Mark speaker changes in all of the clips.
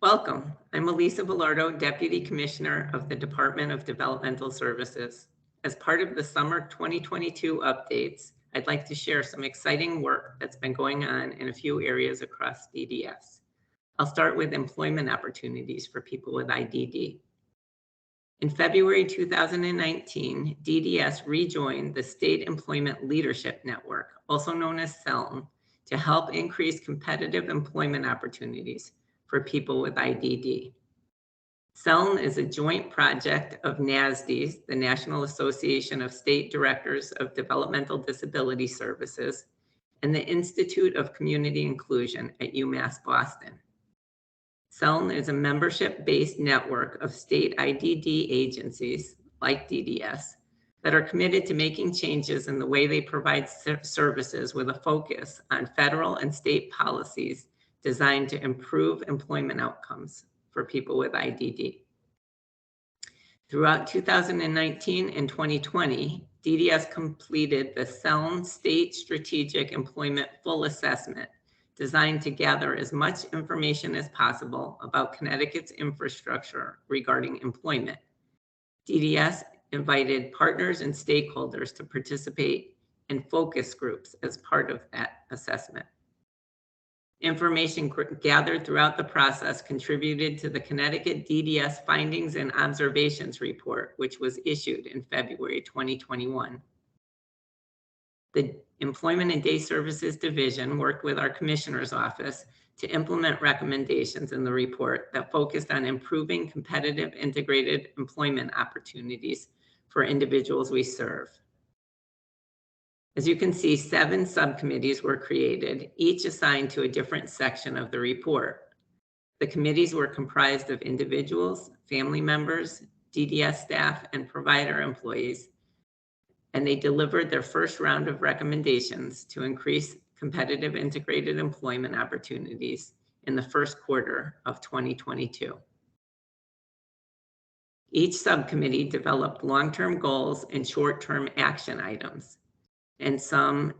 Speaker 1: Welcome. I'm Elisa Velardo, Deputy Commissioner of the Department of Developmental Services. As part of the summer 2022 updates, I'd like to share some exciting work that's been going on in a few areas across DDS. I'll start with employment opportunities for people with IDD. In February 2019, DDS rejoined the State Employment Leadership Network, also known as SELN, to help increase competitive employment opportunities for people with IDD. SELN is a joint project of NASDS, the National Association of State Directors of Developmental Disability Services, and the Institute of Community Inclusion at UMass Boston. SELN is a membership-based network of state IDD agencies, like DDS, that are committed to making changes in the way they provide services with a focus on federal and state policies designed to improve employment outcomes for people with IDD. Throughout 2019 and 2020, DDS completed the SELN State Strategic Employment Full Assessment, designed to gather as much information as possible about Connecticut's infrastructure regarding employment. DDS invited partners and stakeholders to participate in focus groups as part of that assessment. Information gathered throughout the process contributed to the Connecticut DDS Findings and Observations Report, which was issued in February 2021. The Employment and Day Services Division worked with our Commissioner's Office to implement recommendations in the report that focused on improving competitive integrated employment opportunities for individuals we serve. As you can see, 7 subcommittees were created, each assigned to a different section of the report. The committees were comprised of individuals, family members, DDS staff, and provider employees, and they delivered their first round of recommendations to increase competitive integrated employment opportunities in the first quarter of 2022. Each subcommittee developed long-term goals and short-term action items. And some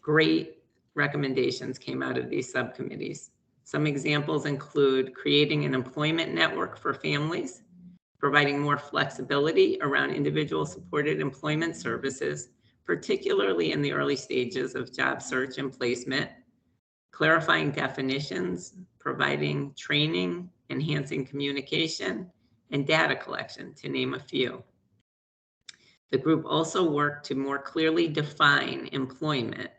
Speaker 1: great recommendations came out of these subcommittees. Some examples include creating an employment network for families, providing more flexibility around individual supported employment services, particularly in the early stages of job search and placement, clarifying definitions, providing training, enhancing communication, and data collection, to name a few. The group also worked to more clearly define employment,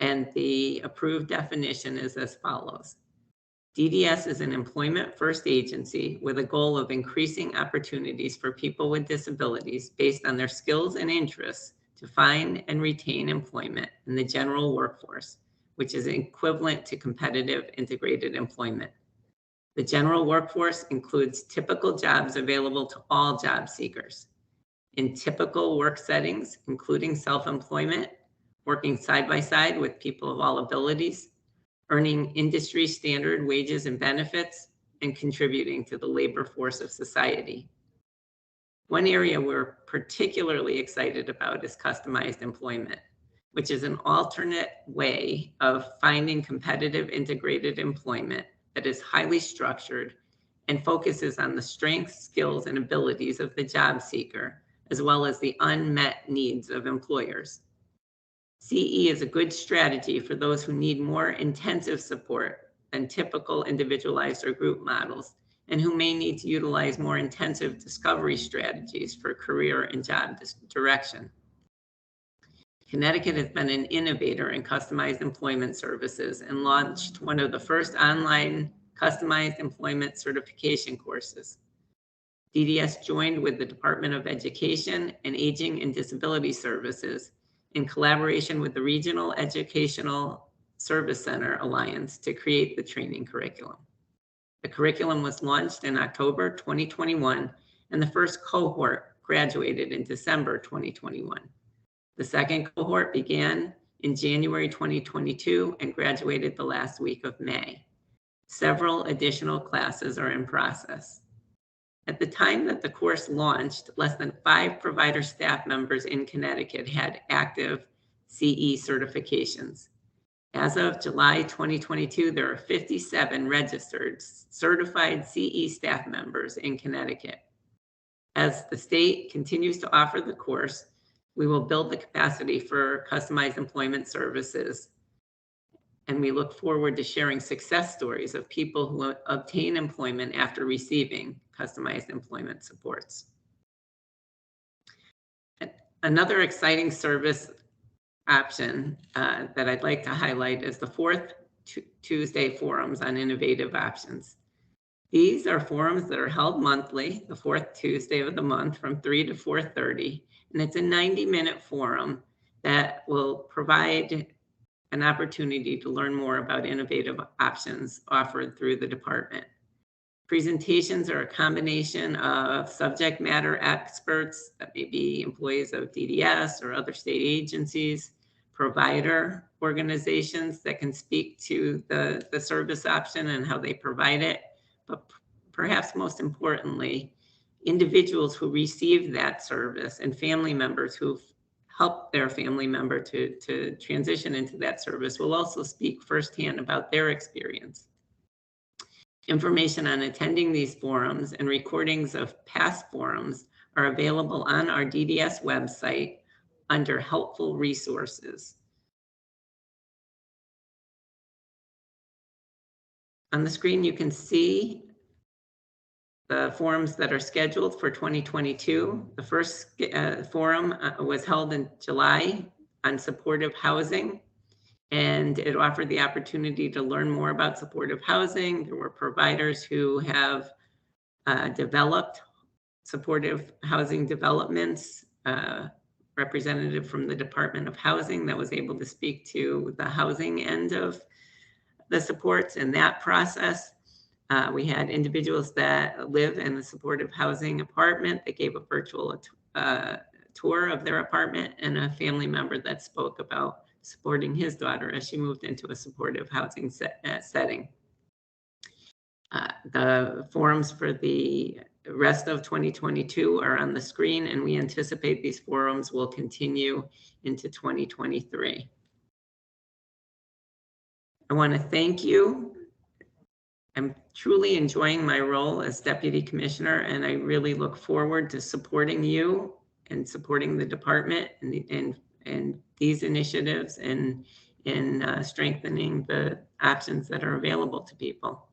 Speaker 1: and the approved definition is as follows. DDS is an employment-first agency with a goal of increasing opportunities for people with disabilities based on their skills and interests to find and retain employment in the general workforce, which is equivalent to competitive integrated employment. The general workforce includes typical jobs available to all job seekers. In typical work settings, including self-employment, working side by side with people of all abilities, earning industry standard wages and benefits, and contributing to the labor force of society. One area we're particularly excited about is customized employment, which is an alternate way of finding competitive integrated employment that is highly structured and focuses on the strengths, skills, and abilities of the job seeker, as well as the unmet needs of employers. CE is a good strategy for those who need more intensive support than typical individualized or group models, and who may need to utilize more intensive discovery strategies for career and job direction. Connecticut has been an innovator in customized employment services and launched one of the first online customized employment certification courses. DDS joined with the Department of Education and Aging and Disability Services in collaboration with the Regional Educational Service Center Alliance to create the training curriculum. The curriculum was launched in October 2021, and the first cohort graduated in December 2021. The second cohort began in January 2022 and graduated the last week of May. Several additional classes are in process. At the time that the course launched, less than 5 provider staff members in Connecticut had active CE certifications. As of July 2022, there are 57 registered certified CE staff members in Connecticut. As the state continues to offer the course, we will build the capacity for customized employment services. And we look forward to sharing success stories of people who obtain employment after receiving customized employment supports. Another exciting service option that I'd like to highlight is the fourth Tuesday forums on innovative options. These are forums that are held monthly, the fourth Tuesday of the month from 3 to 4:30, and it's a 90-minute forum that will provide an opportunity to learn more about innovative options offered through the department. Presentations are a combination of subject matter experts that may be employees of DDS or other state agencies, provider organizations that can speak to the service option and how they provide it, but perhaps most importantly, individuals who receive that service and family members who've helped their family member to transition into that service will also speak firsthand about their experience. Information on attending these forums and recordings of past forums are available on our DDS website under helpful resources. On the screen, you can see the forums that are scheduled for 2022. The first forum was held in July on supportive housing, and it offered the opportunity to learn more about supportive housing. There were providers who have developed supportive housing developments, representative from the Department of Housing that was able to speak to the housing end of the supports in that process. We had individuals that live in the supportive housing apartment that gave a virtual tour of their apartment, and a family member that spoke about supporting his daughter as she moved into a supportive housing setting. The forums for the rest of 2022 are on the screen, and we anticipate these forums will continue into 2023. I want to thank you. I'm truly enjoying my role as Deputy Commissioner, and I really look forward to supporting you and supporting the department and these initiatives and in strengthening the options that are available to people.